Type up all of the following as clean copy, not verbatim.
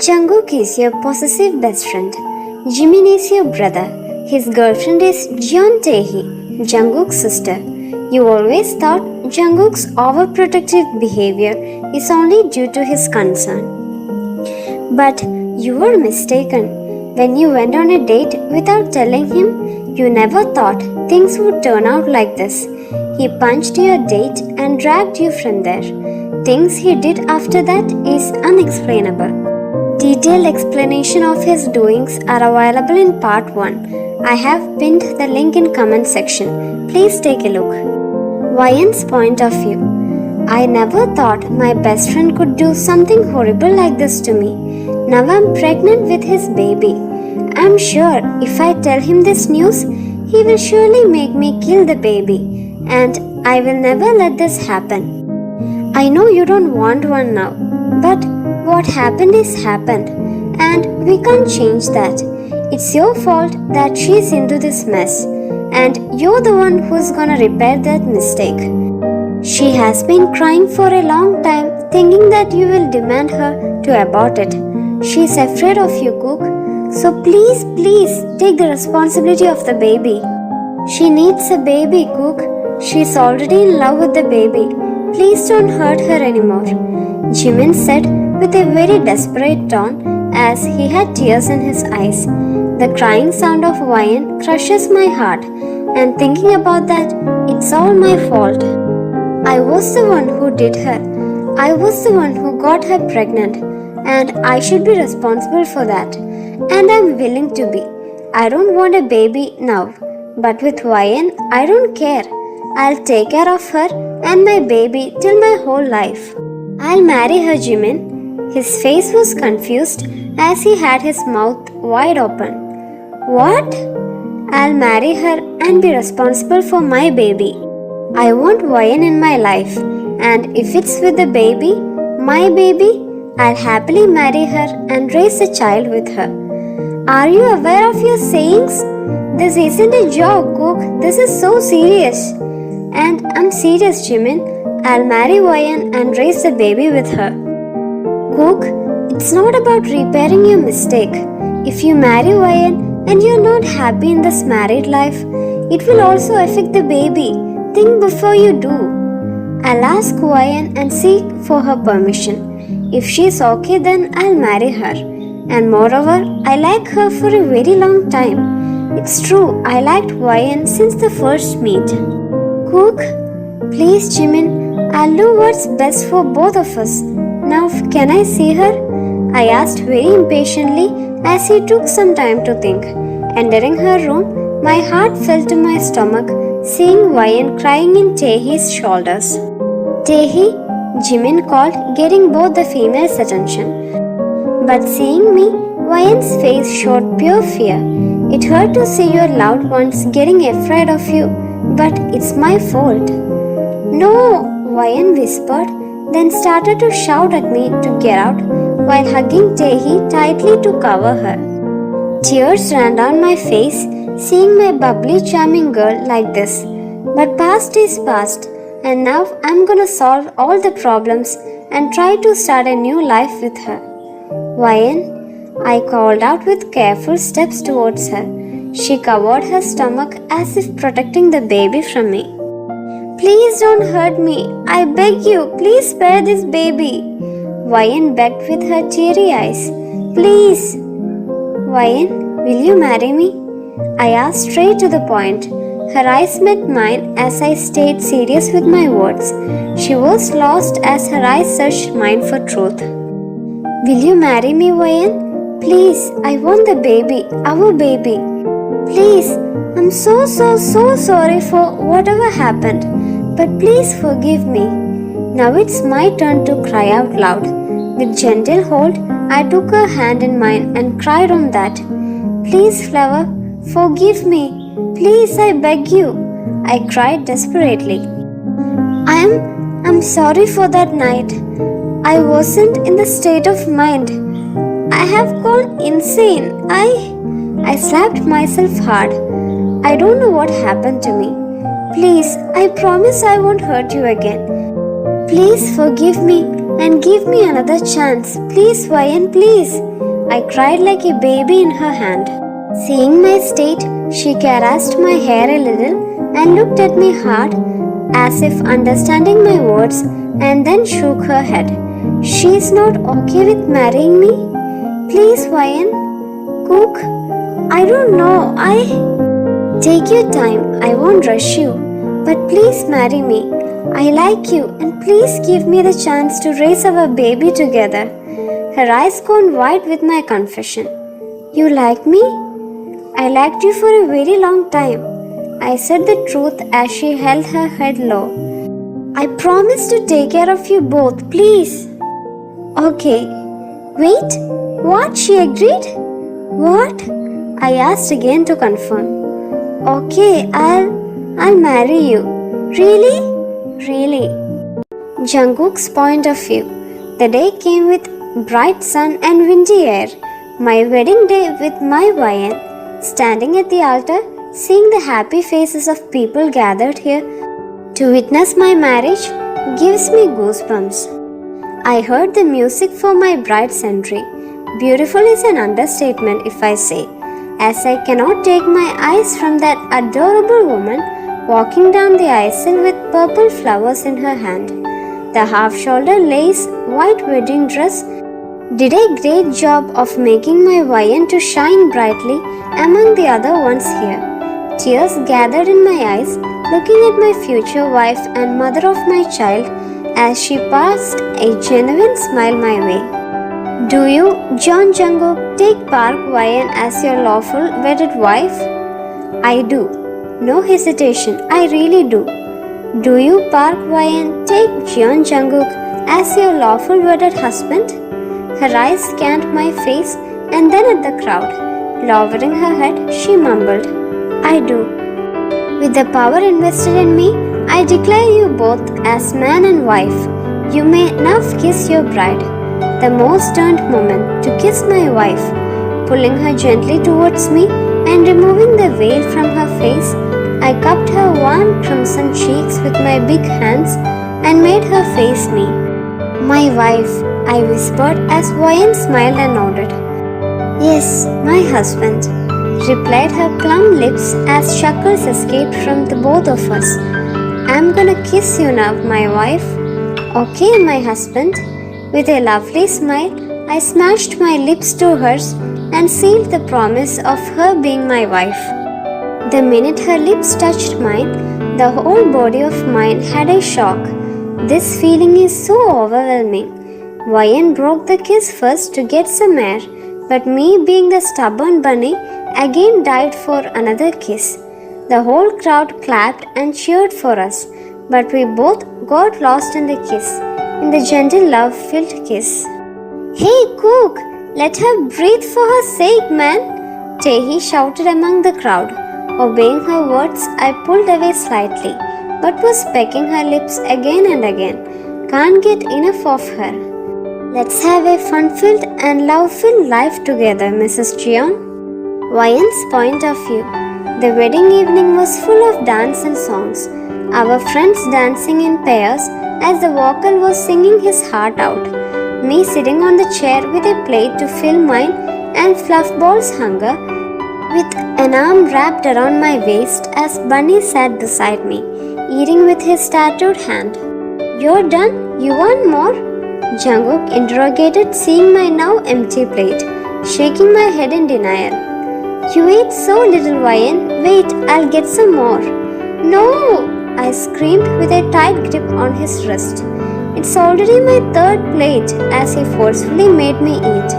Jungkook is your possessive best friend. Jimin is your brother. His girlfriend is Jeon Tae-hee, Jungkook's sister. You always thought Jungkook's overprotective behavior is only due to his concern. But you were mistaken. When you went on a date without telling him, you never thought things would turn out like this. He punched your date and dragged you from there. Things he did after that is unexplainable. Detailed explanation of his doings are available in part 1. I have pinned the link in comment section. Please take a look. Wyan's point of view. I never thought my best friend could do something horrible like this to me. Now I'm pregnant with his baby. I'm sure if I tell him this news, he will surely make me kill the baby. And I will never let this happen. I know you don't want one now, but what happened is happened, and we can't change that. It's your fault that she's into this mess, and you're the one who's gonna repair that mistake. She has been crying for a long time, thinking that you will demand her to abort it. She's afraid of you, Cook, so please take the responsibility of the baby. She needs a baby, Cook. She's already in love with the baby. Please don't hurt her anymore, Jimin said with a very desperate tone as he had tears in his eyes. The crying sound of Wyan crushes my heart, and thinking about that, it's all my fault. I was the one who did her. I was the one who got her pregnant, and I should be responsible for that. And I'm willing to be. I don't want a baby now, but with Wyan, I don't care. I'll take care of her and my baby till my whole life. I'll marry her, Jimin. His face was confused as he had his mouth wide open. What? I'll marry her and be responsible for my baby. I want Wyan in my life, and if it's with the baby, my baby, I'll happily marry her and raise a child with her. Are you aware of your sayings? This isn't a joke, Cook. This is so serious. And I'm serious, Jimin. I'll marry Wyan and raise a baby with her. Cook, it's not about repairing your mistake. If you marry Wyan and you're not happy in this married life, it will also affect the baby. Think before you do. I'll ask Wyan and seek for her permission. If she's okay, then I'll marry her. And moreover, I like her for a very long time. It's true, I liked Wyan since the first meet. Cook, please, Jimin, I'll do what's best for both of us. Now, can I see her? I asked very impatiently as he took some time to think. Entering her room, my heart fell to my stomach, seeing Wyan crying in Tae-hee's shoulders. Tae-hee, Jimin called, getting both the females' attention. But seeing me, Wyan's face showed pure fear. It hurt to see your loved ones getting afraid of you, but it's my fault. No, Wyan whispered, then started to shout at me to get out while hugging Tae-hee tightly to cover her. Tears ran down my face, seeing my bubbly charming girl like this. But past is past, and now I'm gonna solve all the problems and try to start a new life with her. Wyan, I called out with careful steps towards her. She covered her stomach as if protecting the baby from me. Please don't hurt me. I beg you, please spare this baby. Wyan begged with her teary eyes. Please. Wyan, will you marry me? I asked straight to the point. Her eyes met mine as I stayed serious with my words. She was lost as her eyes searched mine for truth. Will you marry me, Wyan? Please, I want the baby, our baby. Please, I'm so sorry for whatever happened. But please forgive me. Now it's my turn to cry out loud. With gentle hold, I took her hand in mine and cried on that. Please, Flower, forgive me. Please, I beg you. I cried desperately. I'm sorry for that night. I wasn't in the state of mind. I have gone insane. I slapped myself hard. I don't know what happened to me. Please, I promise I won't hurt you again. Please forgive me and give me another chance. Please, Vayan, please. I cried like a baby in her hand. Seeing my state, she caressed my hair a little and looked at me hard, as if understanding my words, and then shook her head. She's not okay with marrying me? Please, Vayan. Cook, I don't know. Take your time. I won't rush you. But please marry me. I like you and please give me the chance to raise our baby together. Her eyes gone wide with my confession. You like me? I liked you for a very long time. I said the truth as she held her head low. I promise to take care of you both, please. Okay. Wait, what? She agreed? What? I asked again to confirm. Okay, I'll marry you. Really? Really. Jungkook's point of view. The day came with bright sun and windy air. My wedding day with my Vayan. Standing at the altar, seeing the happy faces of people gathered here to witness my marriage gives me goosebumps. I heard the music for my bride's entry. Beautiful is an understatement if I say, as I cannot take my eyes from that adorable woman walking down the aisle with purple flowers in her hand. The half-shoulder lace white wedding dress did a great job of making my Vayan to shine brightly among the other ones here. Tears gathered in my eyes looking at my future wife and mother of my child as she passed a genuine smile my way. Do you, John Jungkook, take Park Vayan as your lawful wedded wife? I do. No hesitation, I really do. Do you, Park Vayan, take John Jungkook as your lawful wedded husband? Her eyes scanned my face and then at the crowd. Lowering her head, she mumbled, I do. With the power invested in me, I declare you both as man and wife. You may now kiss your bride. The most turned moment to kiss my wife, pulling her gently towards me and removing the veil from her face. I cupped her warm crimson cheeks with my big hands and made her face me. My wife, I whispered as Vayan smiled and nodded. Yes, my husband, replied her plump lips as chuckles escaped from the both of us. I'm gonna kiss you now, my wife. Okay, my husband. With a lovely smile, I smashed my lips to hers and sealed the promise of her being my wife. The minute her lips touched mine, the whole body of mine had a shock. This feeling is so overwhelming. Vayan broke the kiss first to get some air, but me being the stubborn bunny again dived for another kiss. The whole crowd clapped and cheered for us, but we both got lost in the kiss, in the gentle love-filled kiss. Hey, Cook, let her breathe for her sake, man, Taehi shouted among the crowd. Obeying her words, I pulled away slightly, but was pecking her lips again and again. Can't get enough of her. Let's have a fun-filled and love-filled life together, Mrs. Jeon. Vayan's point of view. The wedding evening was full of dance and songs. Our friends dancing in pairs as the vocal was singing his heart out. Me sitting on the chair with a plate to fill mine and Fluffball's hunger, with an arm wrapped around my waist as Bunny sat beside me, eating with his tattooed hand. You're done? You want more? Jungkook interrogated, seeing my now empty plate, shaking my head in denial. You ate so little, Vayan. Wait, I'll get some more. No! I screamed with a tight grip on his wrist. It's already my third plate, as he forcefully made me eat.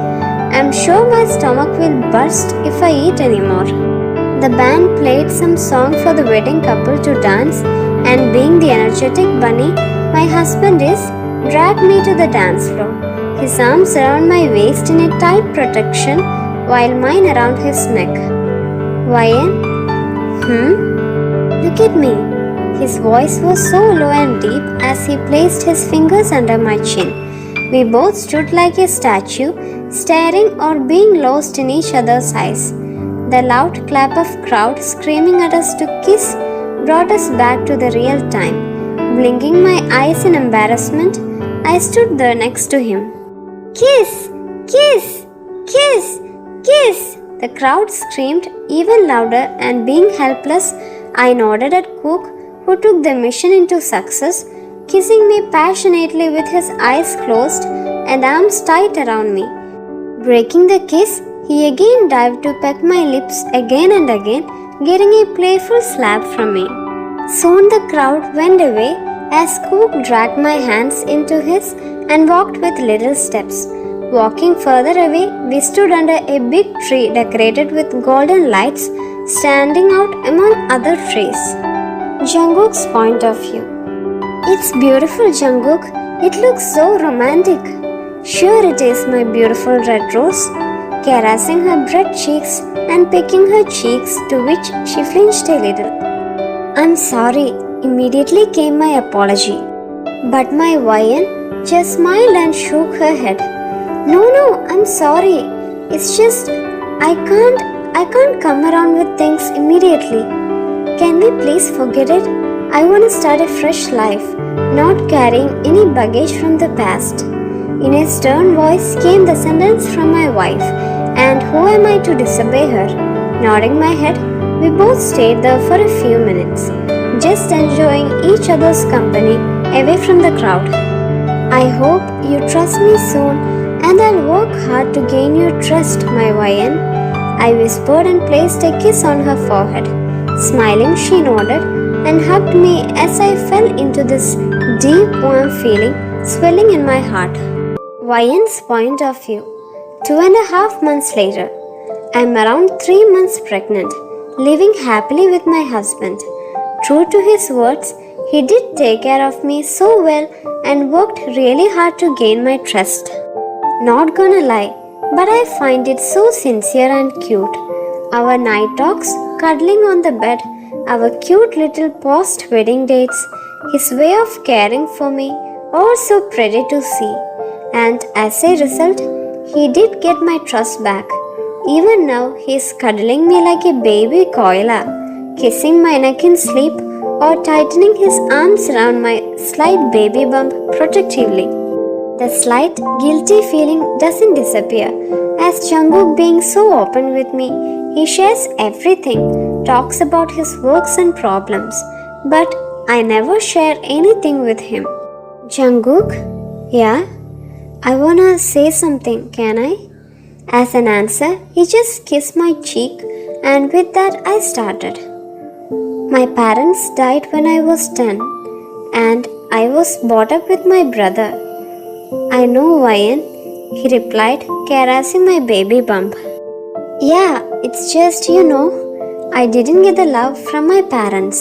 I'm sure my stomach will burst if I eat anymore. The band played some song for the wedding couple to dance, and being the energetic bunny my husband is, dragged me to the dance floor. His arms around my waist in a tight protection, while mine around his neck. Vayan? Look at me. His voice was so low and deep as he placed his fingers under my chin. We both stood like a statue, staring or being lost in each other's eyes. The loud clap of crowd screaming at us to kiss brought us back to the real time. Blinking my eyes in embarrassment, I stood there next to him. Kiss! Kiss! Kiss! Kiss! The crowd screamed even louder, and being helpless, I nodded at Cook, who took the mission into success, kissing me passionately with his eyes closed and arms tight around me. Breaking the kiss, he again dived to peck my lips again and again, getting a playful slap from me. Soon the crowd went away as Cook dragged my hands into his and walked with little steps. Walking further away, we stood under a big tree decorated with golden lights standing out among other trees. Jungkook's point of view. It's beautiful, Jungkook. It looks so romantic. Sure it is, my beautiful red rose. Caressing her red cheeks and picking her cheeks, to which she flinched a little. I'm sorry, immediately came my apology. But my YN just smiled and shook her head. No, I'm sorry. It's just I can't come around with things immediately. Can we please forget it? I want to start a fresh life, not carrying any baggage from the past. In a stern voice came the sentence from my wife, and who am I to disobey her? Nodding my head, we both stayed there for a few minutes, just enjoying each other's company away from the crowd. I hope you trust me soon, and I'll work hard to gain your trust, my YN. I whispered and placed a kiss on her forehead. Smiling, she nodded and hugged me as I fell into this deep, warm feeling swelling in my heart. YN's point of view. 2.5 months later, I'm around 3 months pregnant, living happily with my husband. True to his words, he did take care of me so well and worked really hard to gain my trust. Not gonna lie, but I find it so sincere and cute. Our night talks, cuddling on the bed, our cute little post-wedding dates, his way of caring for me, all so pretty to see. And as a result, he did get my trust back. Even now, he is cuddling me like a baby koala, kissing my neck in sleep or tightening his arms around my slight baby bump protectively. The slight guilty feeling doesn't disappear, as Jungkook being so open with me, he shares everything, talks about his works and problems, but I never share anything with him. Jungkook? Yeah? I wanna say something, can I? As an answer, he just kissed my cheek, and with that I started. My parents died when I was 10, and I was brought up with my brother. I know, YN, he replied, caressing my baby bump. Yeah, it's just, I didn't get the love from my parents.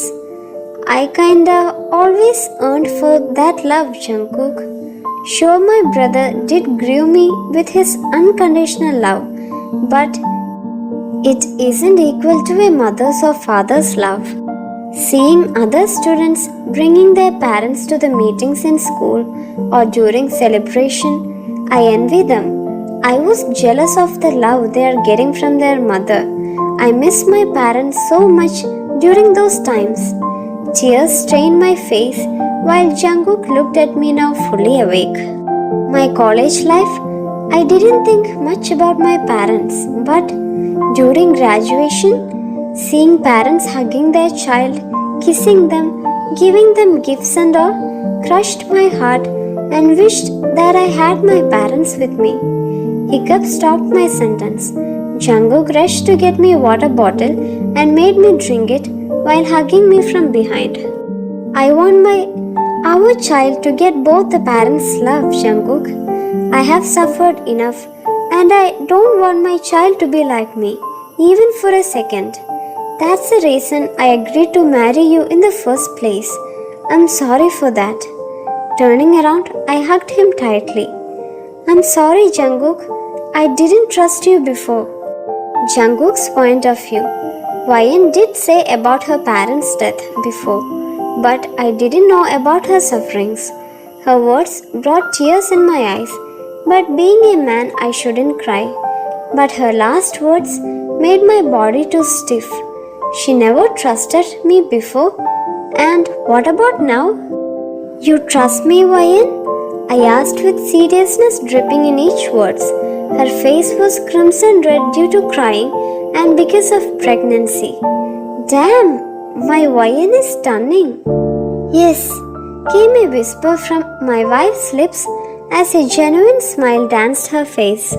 I kinda always earned for that love, Jungkook. Sure, my brother did groom me with his unconditional love, but it isn't equal to a mother's or father's love. Seeing other students bringing their parents to the meetings in school or during celebration, I envy them. I was jealous of the love they are getting from their mother. I miss my parents so much during those times. Tears stained my face while Jungkook looked at me now fully awake. My college life, I didn't think much about my parents, but during graduation, seeing parents hugging their child, kissing them, giving them gifts and all, crushed my heart and wished that I had my parents with me. Hiccup stopped my sentence. Jungkook rushed to get me a water bottle and made me drink it while hugging me from behind. I want our child to get both the parents' love, Jungkook. I have suffered enough, and I don't want my child to be like me, even for a second. That's the reason I agreed to marry you in the first place. I'm sorry for that. Turning around, I hugged him tightly. I'm sorry, Jungkook. I didn't trust you before. Jungkook's point of view. YN did say about her parents' death before, but I didn't know about her sufferings. Her words brought tears in my eyes, but being a man, I shouldn't cry. But her last words made my body too stiff. She never trusted me before, and what about now? You trust me, Wayan? I asked with seriousness dripping in each word. Her face was crimson red due to crying and because of pregnancy. Damn, my Wayan is stunning. Yes, came a whisper from my wife's lips as a genuine smile danced her face.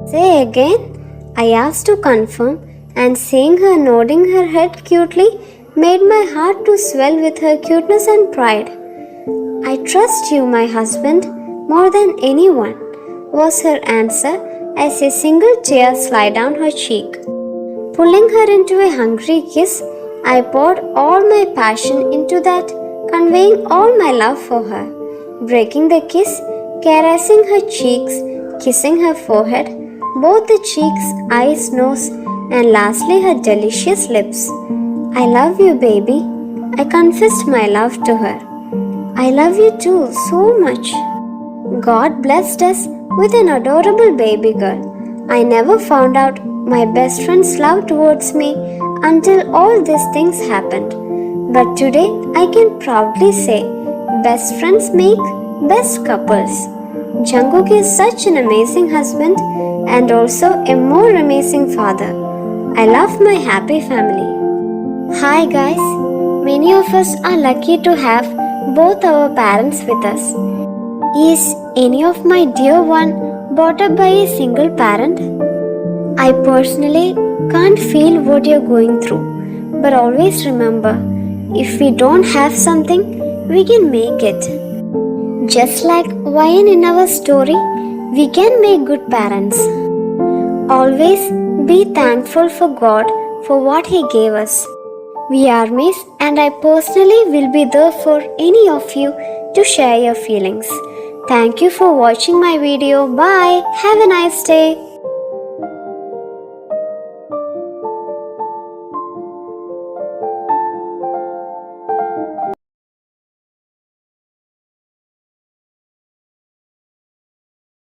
Say again, I asked to confirm, and seeing her nodding her head cutely made my heart to swell with her cuteness and pride. I trust you, my husband, more than anyone, was her answer as a single tear slid down her cheek. Pulling her into a hungry kiss, I poured all my passion into that, conveying all my love for her. Breaking the kiss, caressing her cheeks, kissing her forehead, both the cheeks, eyes, nose, and lastly her delicious lips. I love you, baby. I confessed my love to her. I love you too, so much. God blessed us with an adorable baby girl. I never found out my best friend's love towards me until all these things happened. But today I can proudly say, best friends make best couples. Jungkook is such an amazing husband and also a more amazing father. I love my happy family. Hi guys, many of us are lucky to have both our parents with us. Is any of my dear one brought up by a single parent? I personally can't feel what you're going through, but always remember, if we don't have something, we can make it. Just like Wayan in our story, we can make good parents. Always be thankful for God for what He gave us. We are missed, and I personally will be there for any of you to share your feelings. Thank you for watching my video. Bye. Have a nice day.